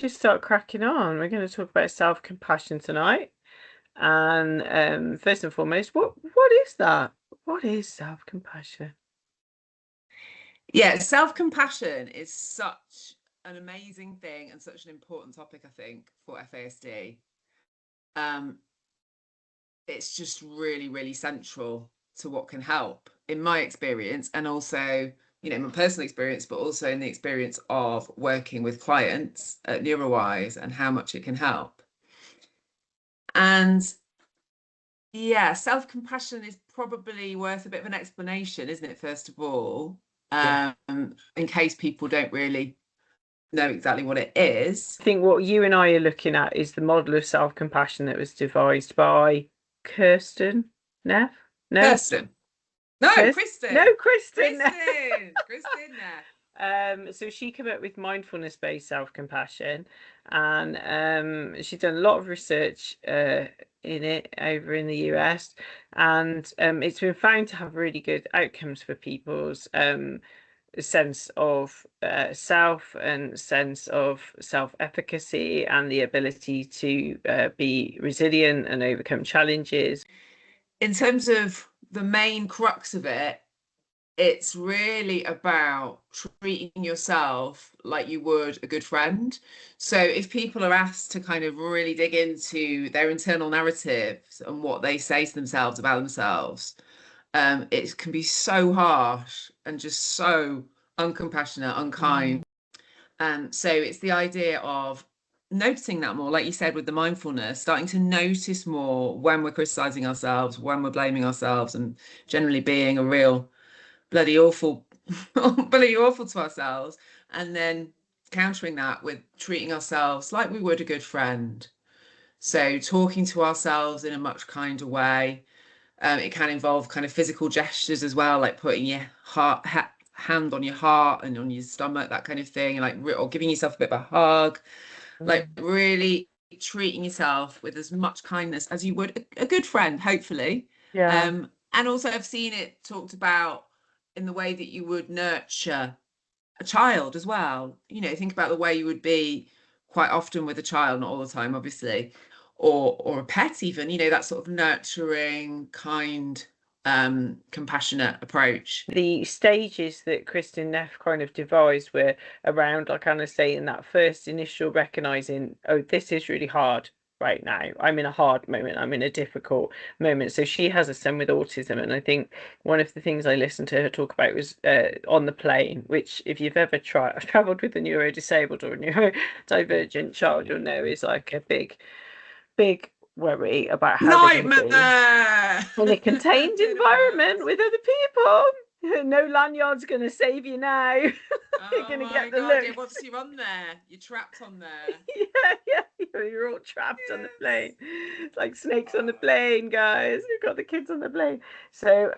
just start cracking on. We're going to talk about self-compassion tonight. And first and foremost, what is that? What is self-compassion? Yeah, self-compassion is such an amazing thing and such an important topic, I think, for FASD. It's just really, really central to what can help in my experience, and also, my personal experience, but also in the experience of working with clients at NeuroWise and how much it can help. And yeah, self-compassion is probably worth a bit of an explanation, isn't it, first of all, in case people don't really know exactly what it is. I think what you and I are looking at is the model of self-compassion that was devised by Kirsten Neff. No, Kristen. No, Kristen. No, Kristen. Kristen Neff. So she came up with mindfulness-based self-compassion, and she's done a lot of research in it over in the US, and it's been found to have really good outcomes for people's sense of self and sense of self-efficacy and the ability to be resilient and overcome challenges. In terms of the main crux of it, it's really about treating yourself like you would a good friend. So if people are asked to kind of really dig into their internal narratives and what they say to themselves about themselves, it can be so harsh and just so uncompassionate, unkind. So it's the idea of noticing that more, like you said, with the mindfulness, starting to notice more when we're criticizing ourselves, when we're blaming ourselves, and generally being a real bloody awful to ourselves, and then countering that with treating ourselves like we would a good friend. So talking to ourselves in a much kinder way. It can involve kind of physical gestures as well, like putting your hand on your heart and on your stomach, that kind of thing, like, or giving yourself a bit of a hug, like really treating yourself with as much kindness as you would a good friend, hopefully. And also I've seen it talked about in the way that you would nurture a child as well. Think about the way you would be quite often with a child, not all the time, obviously, or a pet even, that sort of nurturing, kind, compassionate approach. The stages that Kristen Neff kind of devised were around, like Anna saying, that first initial recognizing, oh, this is really hard right now. I'm in a hard moment. I'm in a difficult moment. So she has a son with autism, and I think one of the things I listened to her talk about was on the plane, which if you've ever traveled with a neurodisabled or a neurodivergent child, you'll know is like a big worry about how they're going to be in a contained environment with other people. No lanyard's going to save you now. You're going to get the look. Yeah, once you're on there, you're trapped on there. You're all trapped on the plane. It's like snakes on the plane, guys. You've got the kids on the plane. So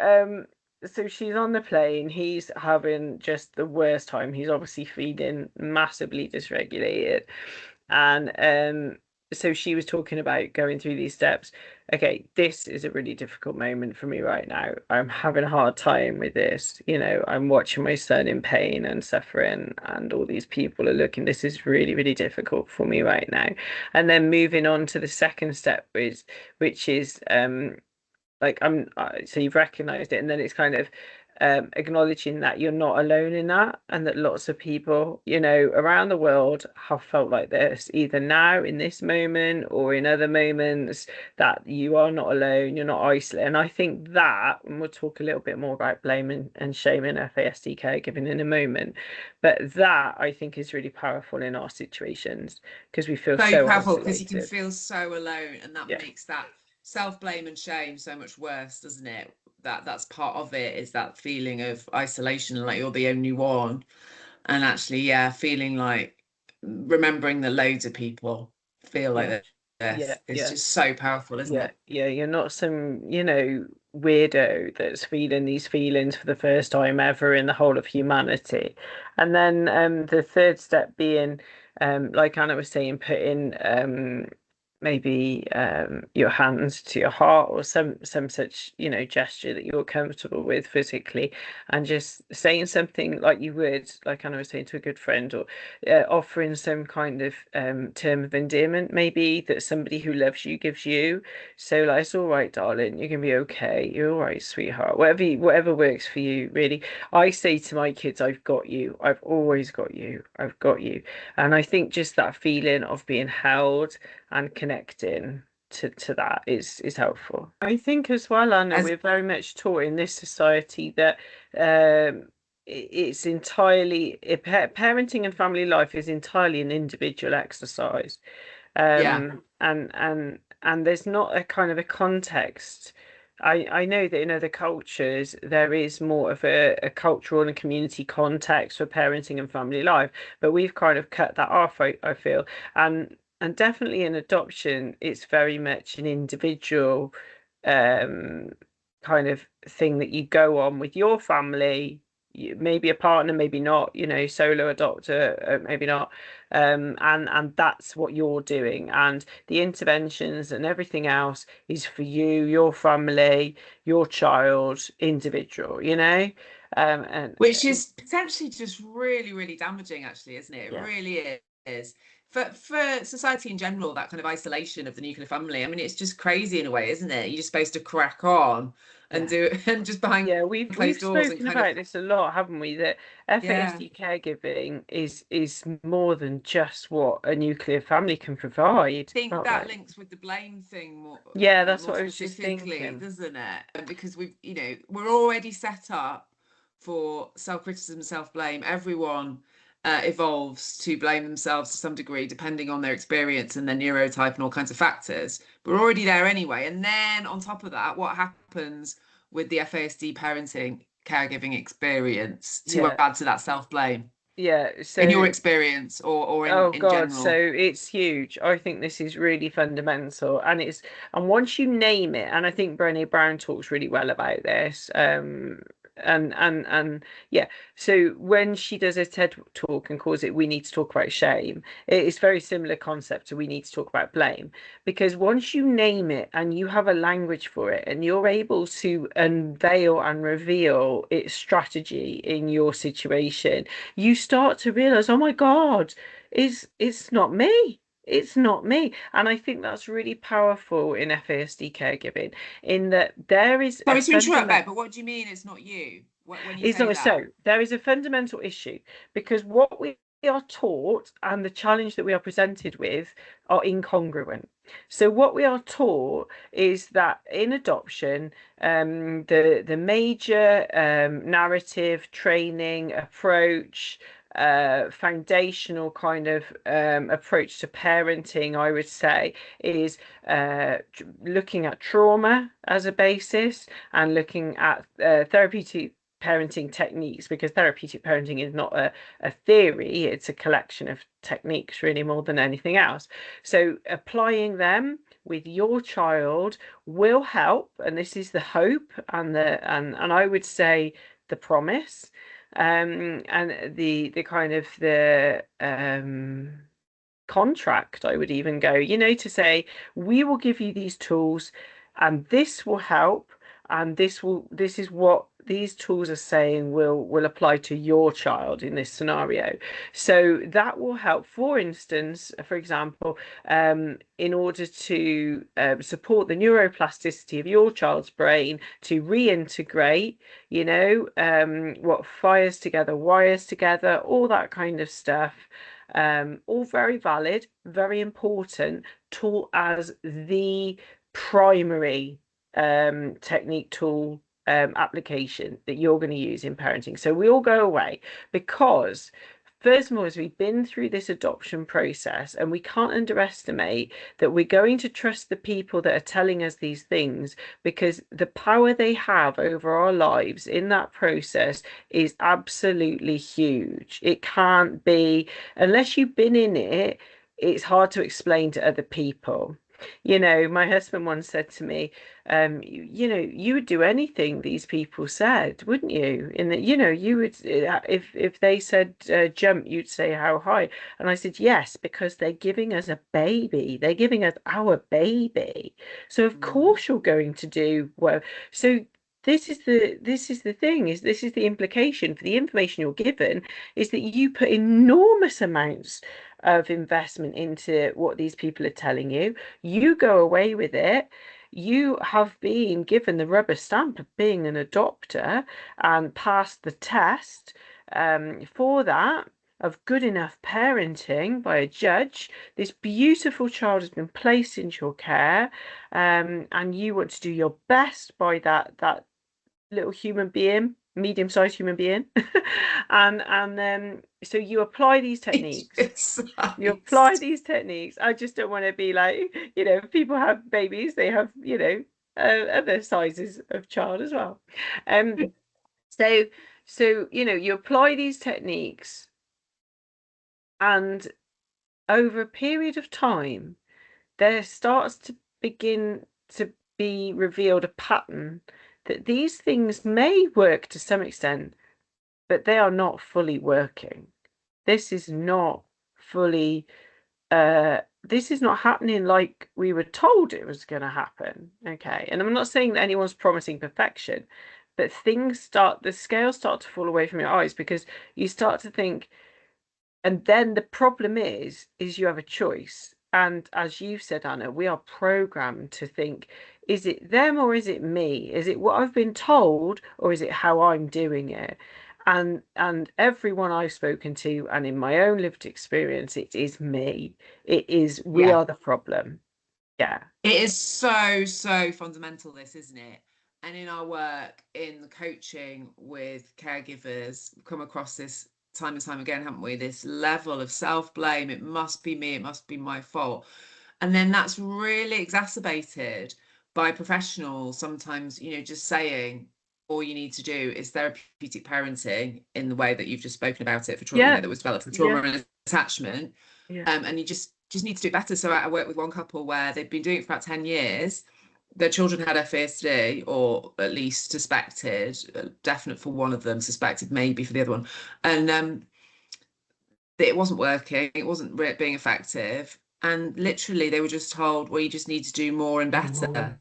she's on the plane. He's having just the worst time. He's obviously feeling massively dysregulated, and so she was talking about going through these steps. Okay, this is a really difficult moment for me right now. I'm having a hard time with this. I'm watching my son in pain and suffering, and all these people are looking. This is really, really difficult for me right now. And then moving on to the second step, which is like so you've recognized it, and then it's kind of acknowledging that you're not alone in that, and that lots of people around the world have felt like this, either now in this moment or in other moments, that you are not alone, you're not isolated. And I think that, and we'll talk a little bit more about blame and shame in FASD caregiving in a moment, but that I think is really powerful in our situations, because we feel so powerful, because isolated. you can feel so alone, and that makes that self-blame and shame so much worse, doesn't it? That's part of it, is that feeling of isolation, like you're the only one. And actually, feeling like, remembering that loads of people feel like this. It's just so powerful, isn't it? You're not some weirdo that's feeling these feelings for the first time ever in the whole of humanity. And then the third step being, like Anna was saying, putting maybe your hands to your heart, or some such, gesture that you're comfortable with physically, and just saying something like you would, like Anna was saying, to a good friend, or offering some kind of term of endearment, maybe that somebody who loves you gives you. So like, it's all right, darling, you're gonna be okay, you're all right, sweetheart, whatever works for you, really. I say to my kids, I've got you, I've always got you, I've got you. And I think just that feeling of being held and connecting to that is helpful. I think as well, Anna, As we're very much taught in this society that it's entirely parenting and family life is entirely an individual exercise. yeah, And there's not a kind of a context. I know that in other cultures there is more of a cultural and a community context for parenting and family life, but we've kind of cut that off, I feel. And definitely in adoption, it's very much an individual um kind of thing that you go on with your family. Maybe a partner, maybe not, solo adopter, maybe not. And that's what you're doing. And the interventions and everything else is for you, your family, your child, individual, and which is potentially just really, really damaging, actually, isn't it? It yeah, really is. For society in general, that kind of isolation of the nuclear family, I mean, it's just crazy in a way, isn't it? You're just supposed to crack on and yeah. do it and just behind Yeah, we've closed doors and spoken kind of, about this a lot, haven't we? That yeah. FASD caregiving is more than just what a nuclear family can provide. Think Not that like, links with the blame thing yeah, that's more what I was just specifically, thinking. doesn't it? Because we're already set up for self-criticism, self-blame. Everyone evolves to blame themselves to some degree, depending on their experience and their neurotype and all kinds of factors. But we're already there anyway. And then on top of that, what happens with the FASD parenting caregiving experience to Yeah, add to that self-blame yeah. in your So, experience or oh in God, so general? it's huge. I think this is really fundamental, and once you name it, and I think Brené Brown talks really well about this. And yeah, so when she does a TED talk and calls it "We Need to Talk About Shame," it's very similar concept to "We Need to Talk About Blame," because once you name it and you have a language for it, and you're able to unveil and reveal its strategy in your situation, you start to realize, oh my God, it's not me. It's not me. And I think that's really powerful in FASD caregiving, in that there is a Sorry to interrupt, fundamental Beck, but what do you mean it's not you? When you it's say not that? so. There is a fundamental issue because what we are taught and the challenge that we are presented with are incongruent. So what we are taught is that in adoption, the major narrative, training, approach, foundational kind of approach to parenting, I would say, is looking at trauma as a basis and looking at therapeutic parenting techniques, because therapeutic parenting is not a theory, it's a collection of techniques really more than anything else. So applying them with your child will help, and this is the hope and I would say the promise, and the kind of the contract, I would even go, to say, we will give you these tools and this will help, and this is what these tools are saying will apply to your child in this scenario. So that will help. For instance, for example, in order to support the neuroplasticity of your child's brain to reintegrate, what fires together, wires together, all that kind of stuff. All very valid, very important, taught as the primary technique, tool, application that you're going to use in parenting. So we all go away because, first of all, as we've been through this adoption process, and we can't underestimate that we're going to trust the people that are telling us these things, because the power they have over our lives in that process is absolutely huge. It can't be, unless you've been in it, it's hard to explain to other people. My husband once said to me, you would do anything these people said, wouldn't you? In that, you would, if they said jump, you'd say how high. And I said, yes, because they're giving us a baby. They're giving us our baby. So of Mm. course you're going to do well. So this is the thing, is this is the implication for the information you're given, is that you put enormous amounts of investment into what these people are telling you. You go away with it. You have been given the rubber stamp of being an adopter and passed the test for that, of good enough parenting by a judge. This beautiful child has been placed into your care, and you want to do your best by that little human being, medium-sized human being. And so you apply these techniques. It's You apply sized. these techniques. I just don't want to be like, people have babies, they have, other sizes of child as well. Um, so you apply these techniques, and over a period of time, there starts to begin to be revealed a pattern that these things may work to some extent, but they are not fully working. This is not fully this is not happening like we were told it was going to happen. Okay. And I'm not saying that anyone's promising perfection, but the scales start to fall away from your eyes, because you start to think, and then the problem is you have a choice. And as you've said, Anna, we are programmed to think, is it them or is it me? Is it what I've been told or is it how I'm doing it? And everyone I've spoken to, and in my own lived experience, it is me. It is, we Yeah. are the problem. Yeah. It is so, so fundamental, this, isn't it? And in our work in the coaching with caregivers, we've come across this time and time again, haven't we? This level of self-blame. It must be me, it must be my fault. And then that's really exacerbated by professionals sometimes, just saying all you need to do is therapeutic parenting in the way that you've just spoken about it for trauma, Yeah. that was developed for Yeah. trauma and attachment. Yeah. And you just need to do better. So I work with one couple where they've been doing it for about 10 years. Their children had FASD, or at least suspected, definite for one of them, suspected maybe for the other one. And it wasn't working, it wasn't being effective. And literally, they were just told, well, you just need to do more and Do more. better.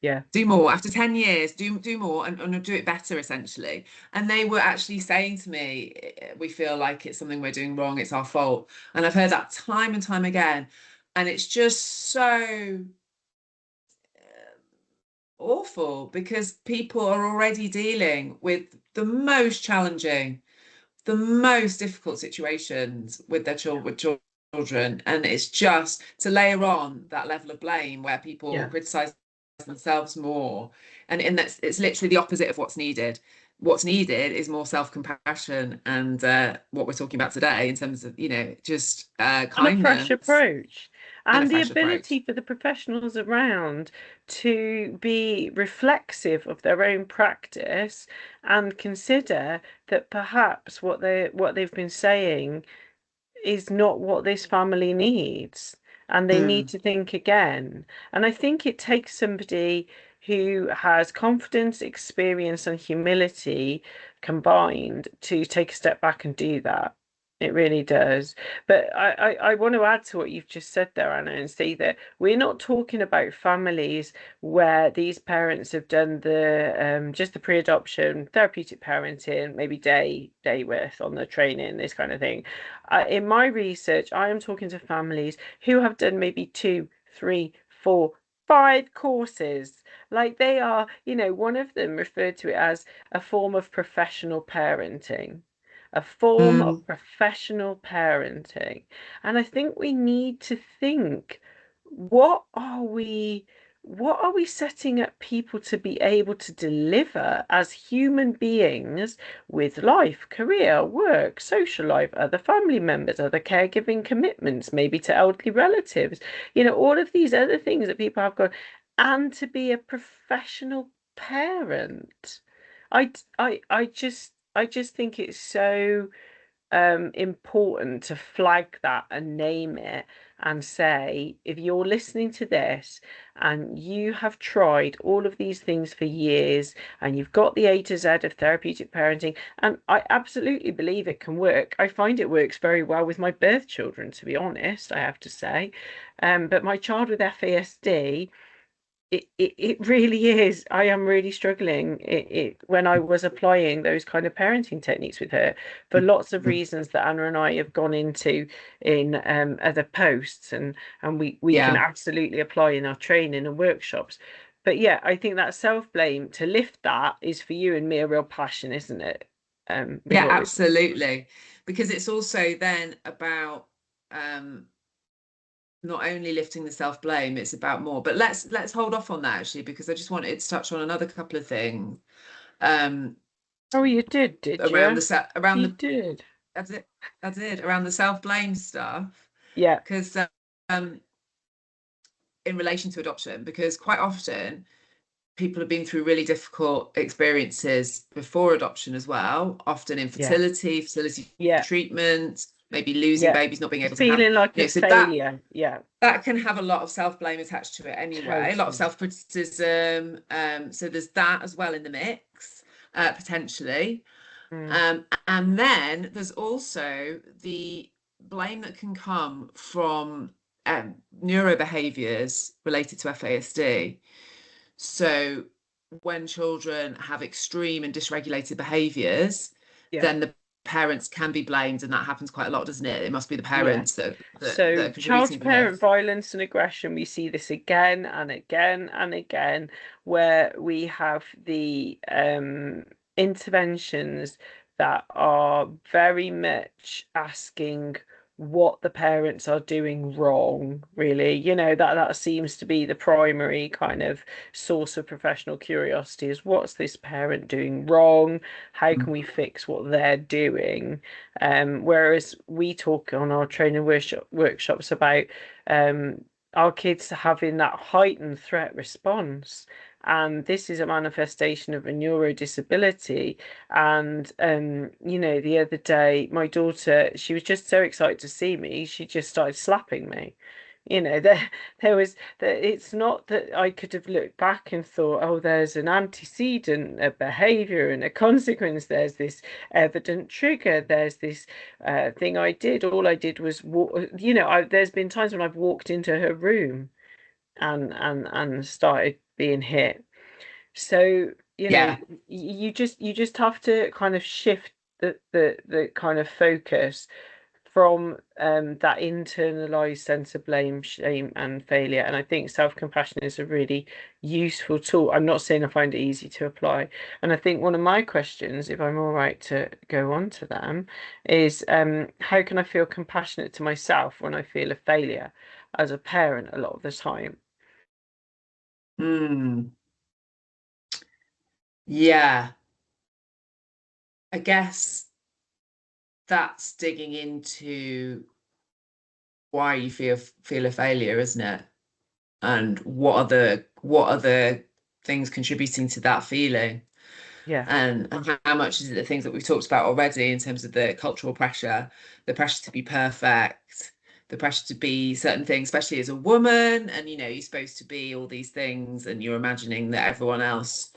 Yeah. Do more after 10 years, do more and do it better, essentially. And they were actually saying to me, we feel like it's something we're doing wrong, it's our fault. And I've heard that time and time again. And it's just so awful, because people are already dealing with the most challenging, the most difficult situations with their Yeah. children, and it's just to layer on that level of blame where people Yeah. criticize themselves more, and that's, it's literally the opposite of what's needed. What's needed is more self-compassion, and what we're talking about today in terms of just And a fresh kindness approach, and a and the fresh approach. ability for the professionals around to be reflexive of their own practice and consider that perhaps what they've been saying is not what this family needs, and they need Mm, to think again. And I think it takes somebody who has confidence, experience, and humility combined to take a step back and do that. It really does. But I want to add to what you've just said there, Anna, and say that we're not talking about families where these parents have done the just the pre-adoption therapeutic parenting, maybe day worth on the training, this kind of thing. In my research, I am talking to families who have done maybe two, three, four, five courses. Like they are, one of them referred to it as a form of professional parenting. A form of mm, professional parenting. And I think we need to think, what are we what are we setting up people to be able to deliver as human beings, with life, career, work, social life, other family members, other caregiving commitments, maybe to elderly relatives, all of these other things that people have got, and to be a professional parent. I just think it's so important to flag that and name it and say, if you're listening to this and you have tried all of these things for years and you've got the A to Z of therapeutic parenting, and I absolutely believe it can work. I find it works very well with my birth children, to be honest, I have to say. But my child with FASD, it really is. I am really struggling when I was applying those kind of parenting techniques with her for lots of reasons that Anna and I have gone into in other posts, and we can Yeah. absolutely apply in our training and workshops. But yeah, I think that self-blame, to lift that, is for you and me a real passion, isn't it? With Yeah, what we absolutely. Because it's also then about not only lifting the self-blame, it's about more. But let's hold off on that actually, because I just wanted to touch on another couple of things. Oh, you did Around you? the around You the did. that's it around the self-blame stuff. Yeah, Because in relation to adoption, because quite often people have been through really difficult experiences before adoption as well, often yeah, infertility, fertility yeah, treatment, maybe losing yeah. babies, not being able to have, Feeling like a so that failure. Yeah. can have a lot of self-blame attached to it anyway, a lot of Totally. self-criticism. So there's that as well in the mix, potentially. Mm, And then there's also the blame that can come from neurobehaviors related to FASD. So when children have extreme and dysregulated behaviors, yeah, then the parents can be blamed, and that happens quite a lot, doesn't it? It must be the yeah. parents that So are child to contributing to parent this. violence and aggression, we see this again and again and again, where we have the interventions that are very much asking what the parents are doing wrong, really. That seems to be the primary kind of source of professional curiosity, is what's this parent doing wrong? How can we fix what they're doing? Whereas we talk on our training workshops about our kids having that heightened threat response. And this is a manifestation of a neurodisability. And the other day, my daughter, she was just so excited to see me, she just started slapping me. There was that. It's not that I could have looked back and thought, oh, there's an antecedent, a behavior, and a consequence. There's this evident trigger. There's this thing I did. All I did was walk. There's been times when I've walked into her room and started being hit. So, Yeah, you just have to kind of shift the kind of focus from that internalized sense of blame, shame, and failure. And I think self-compassion is a really useful tool. I'm not saying I find it easy to apply. And I think one of my questions, if I'm all right to go on to them, is how can I feel compassionate to myself when I feel a failure as a parent a lot of the time? mm, yeah. I guess that's digging into why you feel a failure, isn't it? And what are the things contributing to that feeling? Yeah. And how much is it the things that we've talked about already in terms of the cultural pressure, the pressure to be perfect, the pressure to be certain things, especially as a woman, and you're supposed to be all these things, and you're imagining that everyone else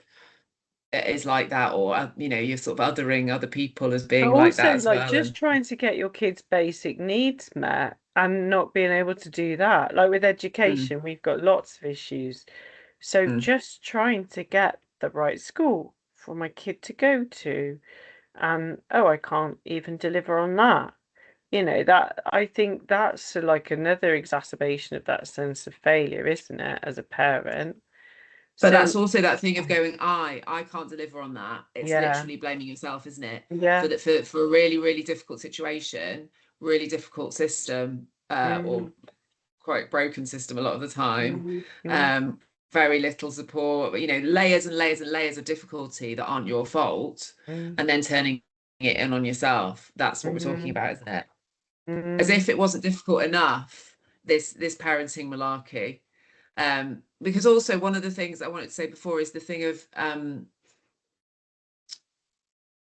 is like that, or you're sort of othering other people as But being like that also, as like, well. just And trying to get your kids' basic needs met and not being able to do that. Like with mm, education, we've got lots of issues. So mm. just trying to get the right school for my kid to go to. And oh, I can't even deliver on that. That I think that's like another exacerbation of that sense of failure, isn't it, as a parent? But So that's also that thing of going, I can't deliver on that. It's yeah, literally blaming yourself, isn't it? For yeah, that, for a really, really difficult situation, really difficult system, or mm, quite broken system a lot of the time. mm, mm, Um, Very little support, layers and layers and layers of difficulty that aren't your fault, mm, and then turning it in on yourself. That's what we're talking mm, about, isn't it? As mm. if it wasn't difficult enough, this parenting malarkey. Because also one of the things I wanted to say before is the thing of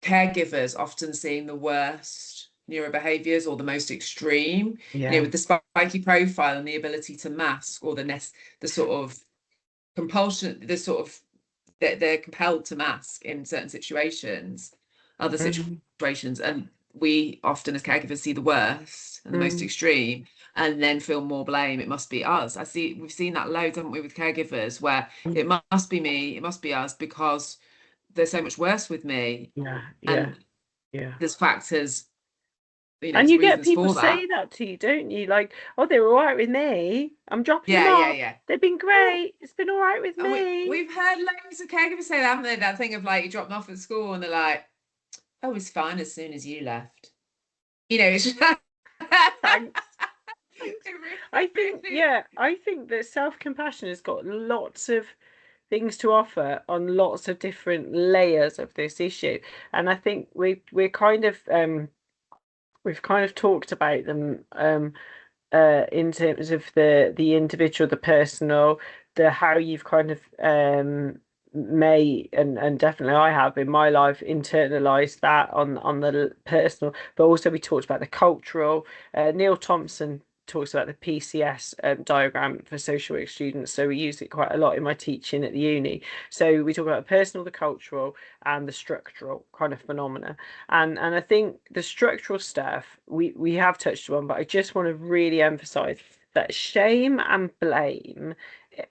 caregivers often seeing the worst neurobehaviors, or the most extreme, Yeah. with the spiky profile and the ability to mask, or the sort of compulsion, the sort of they're compelled to mask in certain situations, other Mm, situations, and we often as caregivers see the worst and the most mm, extreme and then feel more blame. It must be us. We've seen that loads, haven't we, with caregivers, where mm. it must be me, it must be us, because they're so much worse with me. Yeah, yeah, And yeah. there's factors, And there's you get reasons people for that. say that to you, don't you? Like, oh, they were all right with me. I'm dropping them Yeah, yeah, off. yeah. They've been Oh, great. It's been all right with and me. we've heard loads of caregivers say that, haven't they? That thing of like, you drop them off at school and they're like, oh, it was fine as soon as you left. It's Thanks. it Thanks. I think, really, yeah, I think that self-compassion has got lots of things to offer on lots of different layers of this issue. And I think we've kind of talked about them in terms of the individual, the personal, the how you've kind of may and definitely I have in my life internalized that on the personal, but also we talked about the cultural. Neil Thompson talks about the PCS diagram for social work students, so we use it quite a lot in my teaching at the uni. So we talk about the personal, the cultural, and the structural kind of phenomena. And I think the structural stuff we have touched on, but I just want to really emphasize that shame and blame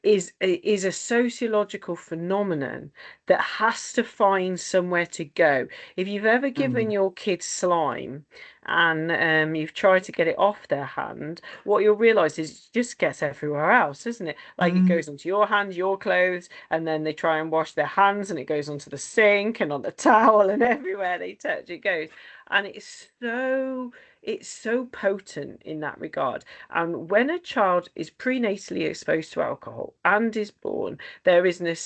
is a sociological phenomenon that has to find somewhere to go. If you've ever given mm, your kids slime and you've tried to get it off their hand, what you'll realize is it just gets everywhere else, isn't it? Like it mm, goes onto your hands, your clothes, and then they try and wash their hands and it goes onto the sink and on the towel and everywhere they touch it goes. And it's so potent in that regard. And when a child is prenatally exposed to alcohol and is born, there is an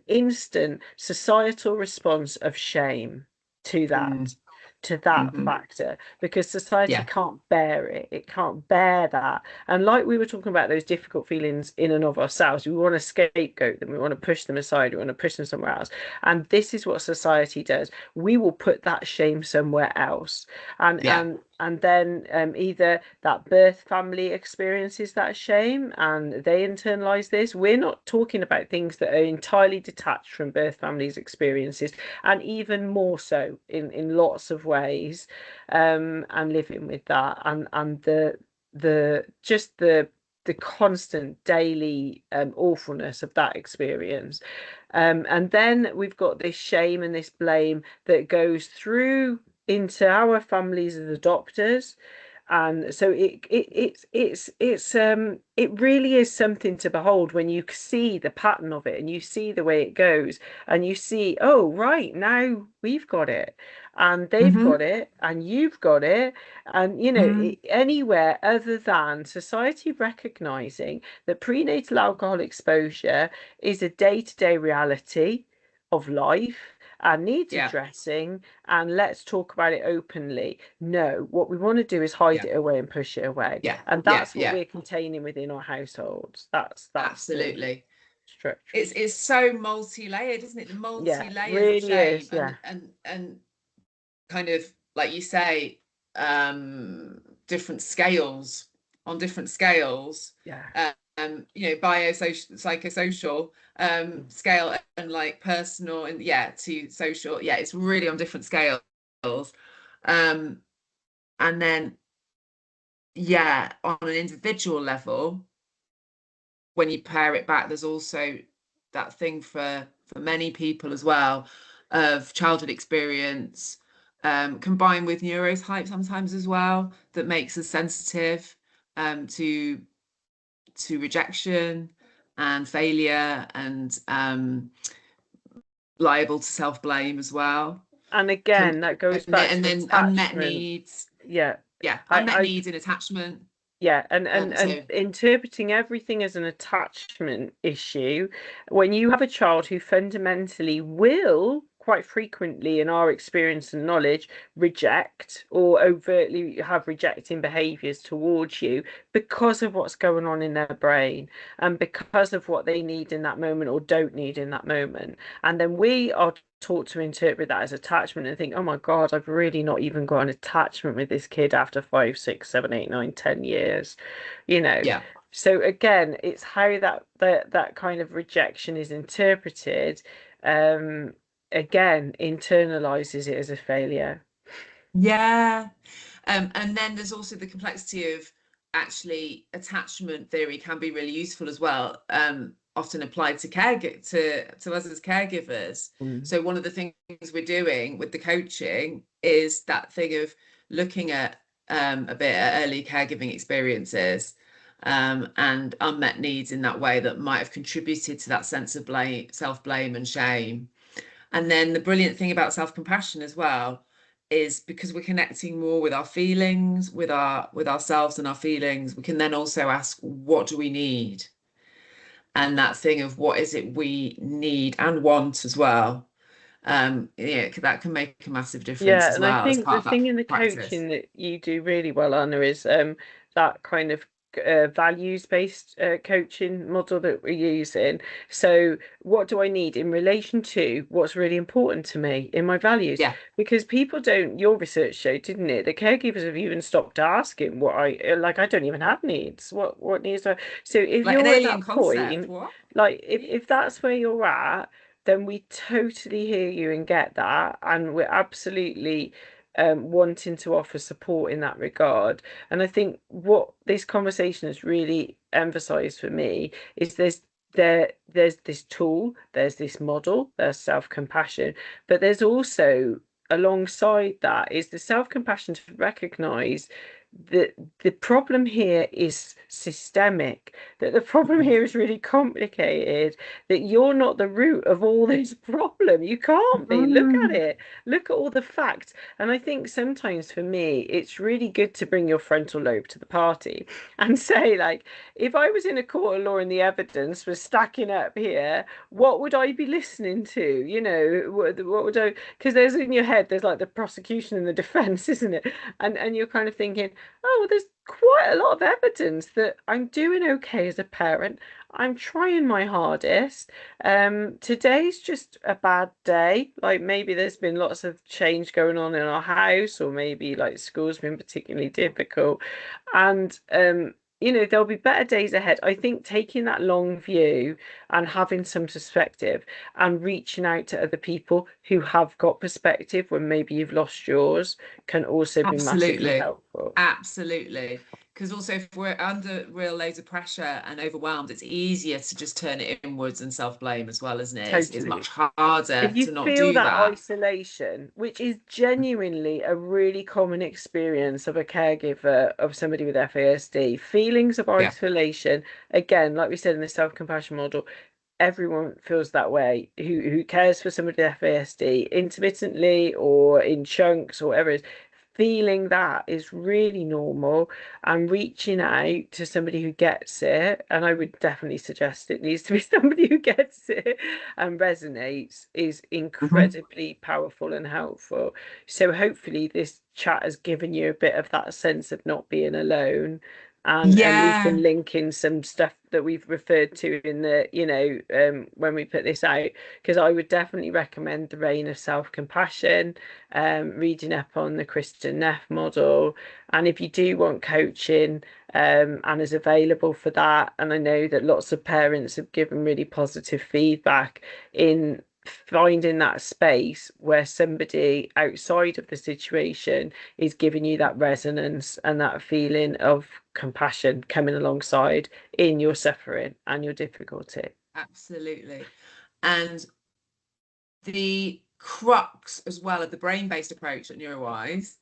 instant societal response of shame to mm, that mm-hmm. factor, because society Yeah, can't bear it. It can't bear that. And like we were talking about those difficult feelings in and of ourselves, we want to scapegoat them. We want to push them aside. We want to push them somewhere else. And this is what society does. We will put that shame somewhere else. And yeah, and and then either that birth family experiences that shame and they internalize this. We're not talking about things that are entirely detached from birth families' experiences, and even more so in lots of ways, and living with that and the just the constant daily awfulness of that experience. And then we've got this shame and this blame that goes through into our families as adopters. And so it really is something to behold when you see the pattern of it and you see the way it goes and you see, oh, right, now we've got it and they've mm-hmm. got it and you've got it. And, Mm, anywhere other than society recognizing that prenatal alcohol exposure is a day-to-day reality of life and needs yeah, addressing, and let's talk about it openly. No, what we want to do is hide yeah, it away and push it away. yeah, And yeah, that's what yeah, we're containing within our households. That's the absolutely. structure. It's so multi-layered, isn't it? The Yeah, multi-layers of really shame is. Yeah. and kind of, like you say, different scales, on different scales, Yeah. biosocial, psychosocial scale, and like personal, and yeah, to social. Yeah, it's really on different scales. Um, and then yeah, on an individual level, when you pare it back, there's also that thing for many people as well of childhood experience, combined with neurotype sometimes as well, that makes us sensitive to rejection and failure, and liable to self-blame as well. And Com- again, that goes back and to then unmet attachment. needs, Yeah. yeah, I, unmet I needs in attachment. Yeah, and So interpreting everything as an attachment issue, when you have a child who fundamentally will quite frequently in our experience and knowledge reject or overtly have rejecting behaviors towards you because of what's going on in their brain and because of what they need in that moment or don't need in that moment. And then we are taught to interpret that as attachment and think, oh my God, I've really not even got an attachment with this kid after 5, 6, 7, 8, 9, 10 years, you know. Yeah. So again, it's how that kind of rejection is interpreted, again, internalizes it as a failure. Yeah. And then there's also the complexity of actually attachment theory can be really useful as well, often applied to to us as caregivers. Mm. So one of the things we're doing with the coaching is that thing of looking at a bit at early caregiving experiences, and unmet needs in that way that might have contributed to that sense of blame, self-blame and shame. And then the brilliant thing about self-compassion as well is because we're connecting more with our feelings, with ourselves and our feelings, we can then also ask, what do we need? And that thing of what is it we need and want as well. Yeah, that can make a massive difference Yeah, as and I well as think the part of that thing in the practice. coaching that you do really well, Anna, is that kind of values-based coaching model that we're using. So, what do I need in relation to what's really important to me in my values? Yeah, Because people don't, your research showed, didn't it? The caregivers have even stopped asking what like I don't even have needs. What needs do I? So if like an you're at alien that concept. point, What? like if that's where you're at, then we totally hear you and get that. And we're absolutely wanting to offer support in that regard. And I think what this conversation has really emphasized for me is there's this tool, there's this model, there's self-compassion, but there's also alongside that is the self-compassion to recognize that the problem here is systemic, that the problem Mhm. here is really complicated, that you're not the root of all this problem. You can't be. Look at Mm. it. Look at all the facts. And I think sometimes for me, it's really good to bring your frontal lobe to the party and say, like, if I was in a court of law and the evidence was stacking up here, what would I be listening to? You know, what would I? Because there's in your head, there's like the prosecution and the defense, isn't it? And you're kind of thinking, oh, well, there's quite a lot of evidence that I'm doing okay as a parent. I'm trying my hardest. Today's just a bad day. Like maybe there's been lots of change going on in our house, or maybe like school's been particularly difficult. And there'll be better days ahead. I think taking that long view and having some perspective and reaching out to other people who have got perspective when maybe you've lost yours can also be massively Absolutely. helpful. Absolutely. Because also, if we're under real loads of pressure and overwhelmed, it's easier to just turn it inwards and self-blame as well, isn't it? It's Totally. much harder If you to not feel do that that. isolation, which is genuinely a really common experience of a caregiver of somebody with FASD, feelings of Yeah. isolation, again, like we said in the self-compassion model, everyone feels that way who cares for somebody with FASD intermittently or in chunks or whatever it is. Feeling that is really normal, and reaching out to somebody who gets it, and I would definitely suggest it needs to be somebody who gets it and resonates, is Mhm. incredibly powerful and helpful. So hopefully this chat has given you a bit of that sense of not being alone, and we Yeah. can link in some stuff that we've referred to in the when we put this out, because I would definitely recommend The Reign of Self-Compassion, reading up on the Kristen Neff model. And if you do want coaching, Anna's available for that. And I know that lots of parents have given really positive feedback in finding that space where somebody outside of the situation is giving you that resonance and that feeling of compassion coming alongside in your suffering and your difficulty. Absolutely. And the crux as well of the brain-based approach at Neurowise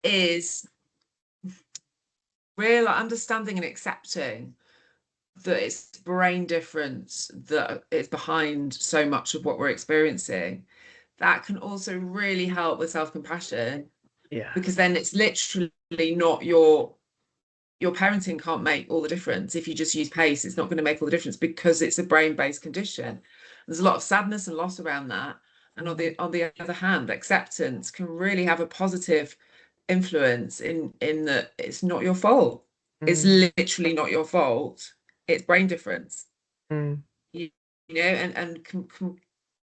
is real understanding and accepting that it's brain difference that is behind so much of what we're experiencing. That can also really help with self-compassion, Yeah. because then it's literally not your parenting can't make all the difference. If you just use pace, it's not going to make all the difference because it's a brain-based condition. There's a lot of sadness and loss around that. And on the other hand, acceptance can really have a positive influence in that it's not your fault. It's literally not your fault. It's brain difference. You, you know, and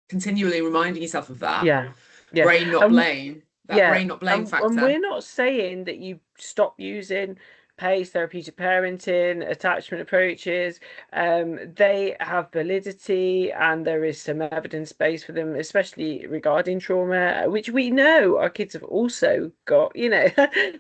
continually reminding yourself of that. Yeah, yeah. Brain not blame. That Yeah, brain not blame and factor. we're not saying that you stop using PACE, therapeutic parenting, attachment approaches. They have validity, and there is some evidence base for them, especially regarding trauma, which we know our kids have also got. You know,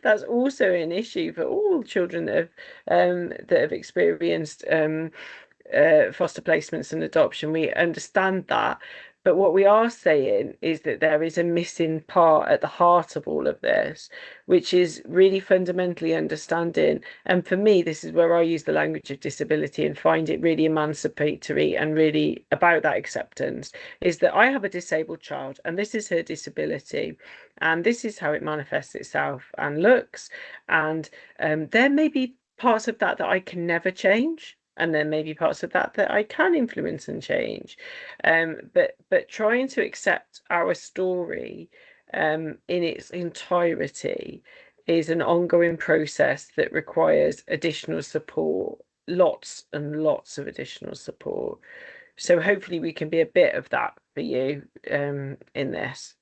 that's also an issue for all children that have experienced foster placements and adoption. We understand that. But what we are saying is that there is a missing part at the heart of all of this, which is really fundamentally understanding. And for me, this is where I use the language of disability and find it really emancipatory and really about that acceptance, is that I have a disabled child and this is her disability. And this is how it manifests itself and looks. And there may be parts of that that I can never change. And then maybe parts of that that I can influence and change. But trying to accept our story in its entirety is an ongoing process that requires additional support, lots and lots of additional support. So hopefully we can be a bit of that for you in this.